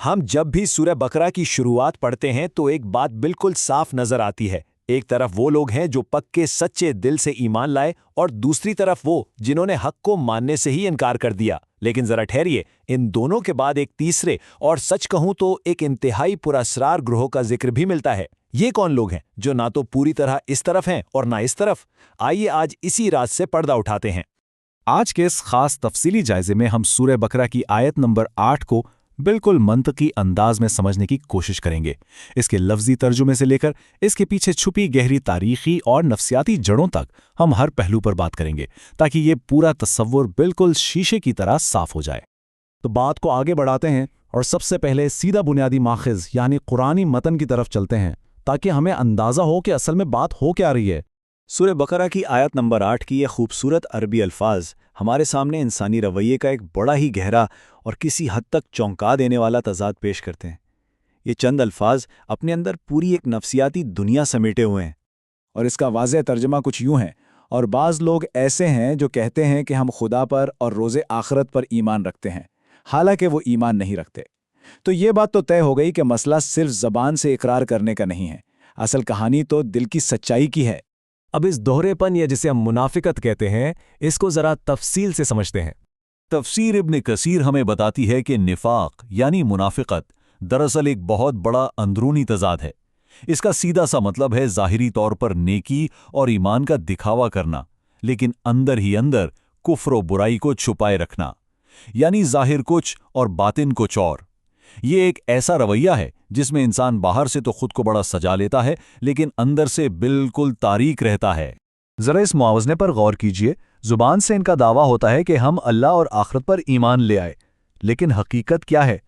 ہم جب بھی سورہ بقرہ کی شروعات پڑھتے ہیں تو ایک بات بالکل صاف نظر آتی ہے۔ ایک طرف وہ لوگ ہیں جو پکے سچے دل سے ایمان لائے اور دوسری طرف وہ جنہوں نے حق کو ماننے سے ہی انکار کر دیا۔ لیکن ذرا ٹھہریے، ان دونوں کے بعد ایک تیسرے اور سچ کہوں تو ایک انتہائی پراسرار گروہ کا ذکر بھی ملتا ہے۔ یہ کون لوگ ہیں جو نہ تو پوری طرح اس طرف ہیں اور نہ اس طرف؟ آئیے آج اسی راز سے پردہ اٹھاتے ہیں۔ آج کے اس خاص تفصیلی جائزے میں ہم سورہ بقرہ کی آیت نمبر 8 کو بالکل منطقی انداز میں سمجھنے کی کوشش کریں گے۔ اس کے لفظی ترجمے سے لے کر اس کے پیچھے چھپی گہری تاریخی اور نفسیاتی جڑوں تک ہم ہر پہلو پر بات کریں گے تاکہ یہ پورا تصور بالکل شیشے کی طرح صاف ہو جائے۔ تو بات کو آگے بڑھاتے ہیں اور سب سے پہلے سیدھا بنیادی ماخذ یعنی قرآنی متن کی طرف چلتے ہیں تاکہ ہمیں اندازہ ہو کہ اصل میں بات ہو کیا رہی ہے۔ سورہ بقرہ کی آیت نمبر 8 کی یہ خوبصورت عربی الفاظ ہمارے سامنے انسانی رویے کا ایک بڑا ہی گہرا اور کسی حد تک چونکا دینے والا تضاد پیش کرتے ہیں۔ یہ چند الفاظ اپنے اندر پوری ایک نفسیاتی دنیا سمیٹے ہوئے ہیں، اور اس کا واضح ترجمہ کچھ یوں ہے: اور بعض لوگ ایسے ہیں جو کہتے ہیں کہ ہم خدا پر اور روز آخرت پر ایمان رکھتے ہیں، حالانکہ وہ ایمان نہیں رکھتے۔ تو یہ بات تو طے ہو گئی کہ مسئلہ صرف زبان سے اقرار کرنے کا نہیں ہے، اصل کہانی تو دل کی سچائی کی ہے۔ اب اس دوہرے پن یا جسے ہم منافقت کہتے ہیں، اس کو ذرا تفصیل سے سمجھتے ہیں۔ تفسیر ابن کثیر ہمیں بتاتی ہے کہ نفاق یعنی منافقت دراصل ایک بہت بڑا اندرونی تضاد ہے۔ اس کا سیدھا سا مطلب ہے ظاہری طور پر نیکی اور ایمان کا دکھاوا کرنا، لیکن اندر ہی اندر کفر و برائی کو چھپائے رکھنا، یعنی ظاہر کچھ اور باطن کچھ اور۔ یہ ایک ایسا رویہ ہے جس میں انسان باہر سے تو خود کو بڑا سجا لیتا ہے لیکن اندر سے بالکل تاریک رہتا ہے۔ ذرا اس موازنے پر غور کیجئے۔ زبان سے ان کا دعویٰ ہوتا ہے کہ ہم اللہ اور آخرت پر ایمان لے آئے، لیکن حقیقت کیا ہے؟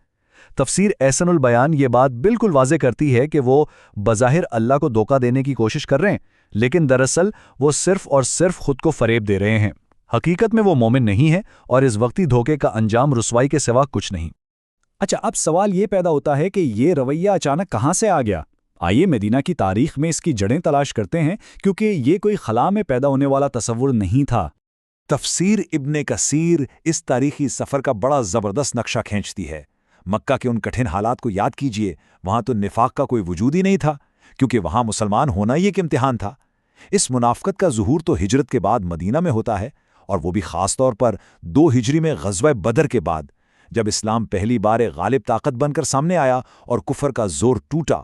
تفسیر احسن البیان یہ بات بالکل واضح کرتی ہے کہ وہ بظاہر اللہ کو دھوکہ دینے کی کوشش کر رہے ہیں، لیکن دراصل وہ صرف اور صرف خود کو فریب دے رہے ہیں۔ حقیقت میں وہ مومن نہیں ہے اور اس وقتی دھوکے کا انجام رسوائی کے سوا کچھ نہیں۔ اچھا، اب سوال یہ پیدا ہوتا ہے کہ یہ رویہ اچانک کہاں سے آ گیا؟ آئیے مدینہ کی تاریخ میں اس کی جڑیں تلاش کرتے ہیں، کیونکہ یہ کوئی خلا میں پیدا ہونے والا تصور نہیں تھا۔ تفسیر ابن کثیر اس تاریخی سفر کا بڑا زبردست نقشہ کھینچتی ہے۔ مکہ کے ان کٹھن حالات کو یاد کیجئے، وہاں تو نفاق کا کوئی وجود ہی نہیں تھا، کیونکہ وہاں مسلمان ہونا ہی ایک امتحان تھا۔ اس منافقت کا ظہور تو ہجرت کے بعد مدینہ میں ہوتا ہے، اور وہ بھی خاص طور پر 2 ہجری میں غزوہ بدر کے بعد، جب اسلام پہلی بار ایک غالب طاقت بن کر سامنے آیا اور کفر کا زور ٹوٹا۔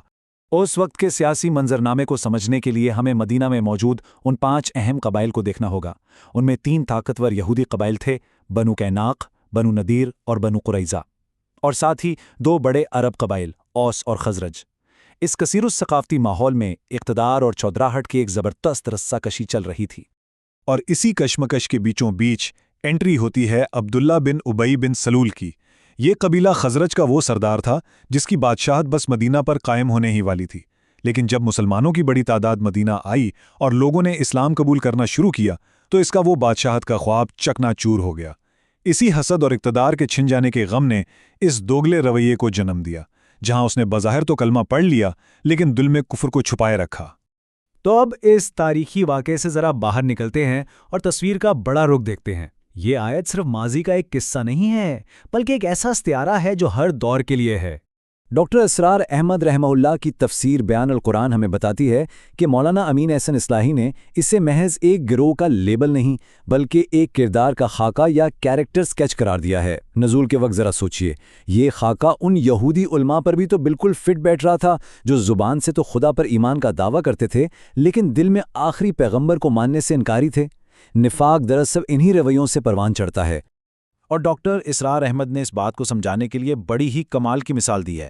اس وقت کے سیاسی منظرنامے کو سمجھنے کے لیے ہمیں مدینہ میں موجود ان 5 اہم قبائل کو دیکھنا ہوگا۔ ان میں 3 طاقتور یہودی قبائل تھے، بنو قیناق، بنو نذیر اور بنو قریظہ، اور ساتھ ہی 2 بڑے عرب قبائل، اوس اور خزرج۔ اس کثیر الثقافتی ماحول میں اقتدار اور چودراہٹ کی ایک زبردست رسہ کشی چل رہی تھی، اور اسی کشمکش کے بیچوں بیچ انٹری ہوتی ہے عبداللہ بن ابی بن سلول کی۔ یہ قبیلہ خزرج کا وہ سردار تھا جس کی بادشاہت بس مدینہ پر قائم ہونے ہی والی تھی، لیکن جب مسلمانوں کی بڑی تعداد مدینہ آئی اور لوگوں نے اسلام قبول کرنا شروع کیا تو اس کا وہ بادشاہت کا خواب چکنا چور ہو گیا۔ اسی حسد اور اقتدار کے چھن جانے کے غم نے اس دوگلے رویے کو جنم دیا، جہاں اس نے بظاہر تو کلمہ پڑھ لیا لیکن دل میں کفر کو چھپائے رکھا۔ تو اب اس تاریخی واقعے سے ذرا باہر نکلتے ہیں اور تصویر کا بڑا رخ دیکھتے ہیں۔ یہ آیت صرف ماضی کا ایک قصہ نہیں ہے، بلکہ ایک ایسا استعارہ ہے جو ہر دور کے لیے ہے۔ ڈاکٹر اسرار احمد رحمہ اللہ کی تفسیر بیان القرآن ہمیں بتاتی ہے کہ مولانا امین احسن اصلاحی نے اسے محض ایک گروہ کا لیبل نہیں بلکہ ایک کردار کا خاکہ یا کیریکٹر سکیچ قرار دیا ہے۔ نزول کے وقت ذرا سوچئے، یہ خاکہ ان یہودی علماء پر بھی تو بالکل فٹ بیٹھ رہا تھا جو زبان سے تو خدا پر ایمان کا دعویٰ کرتے تھے لیکن دل میں آخری پیغمبر کو ماننے سے انکاری تھے۔ نفاق دراصل انہی رویوں سے پروان چڑھتا ہے۔ اور ڈاکٹر اسرار احمد نے اس بات کو سمجھانے کے لیے بڑی ہی کمال کی مثال دی ہے۔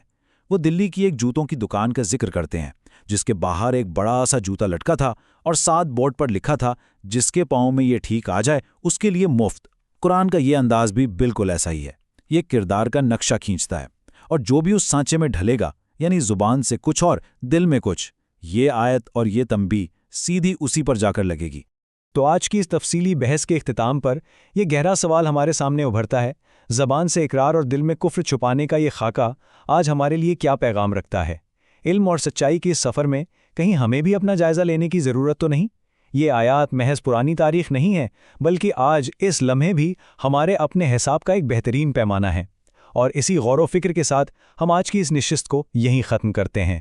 وہ دلی کی ایک جوتوں کی دکان کا ذکر کرتے ہیں جس کے باہر ایک بڑا سا جوتا لٹکا تھا اور ساتھ بورڈ پر لکھا تھا، جس کے پاؤں میں یہ ٹھیک آ جائے اس کے لیے مفت۔ قرآن کا یہ انداز بھی بالکل ایسا ہی ہے، یہ کردار کا نقشہ کھینچتا ہے، اور جو بھی اس سانچے میں ڈھلے گا، یعنی زبان سے کچھ اور دل میں کچھ، یہ آیت اور یہ تنبیہ سیدھی اسی پر جا کر لگے گی۔ تو آج کی اس تفصیلی بحث کے اختتام پر یہ گہرا سوال ہمارے سامنے ابھرتا ہے، زبان سے اقرار اور دل میں کفر چھپانے کا یہ خاکہ آج ہمارے لیے کیا پیغام رکھتا ہے؟ علم اور سچائی کے اس سفر میں کہیں ہمیں بھی اپنا جائزہ لینے کی ضرورت تو نہیں؟ یہ آیات محض پرانی تاریخ نہیں ہے، بلکہ آج اس لمحے بھی ہمارے اپنے حساب کا ایک بہترین پیمانہ ہے۔ اور اسی غور و فکر کے ساتھ ہم آج کی اس نشست کو یہیں ختم کرتے ہیں۔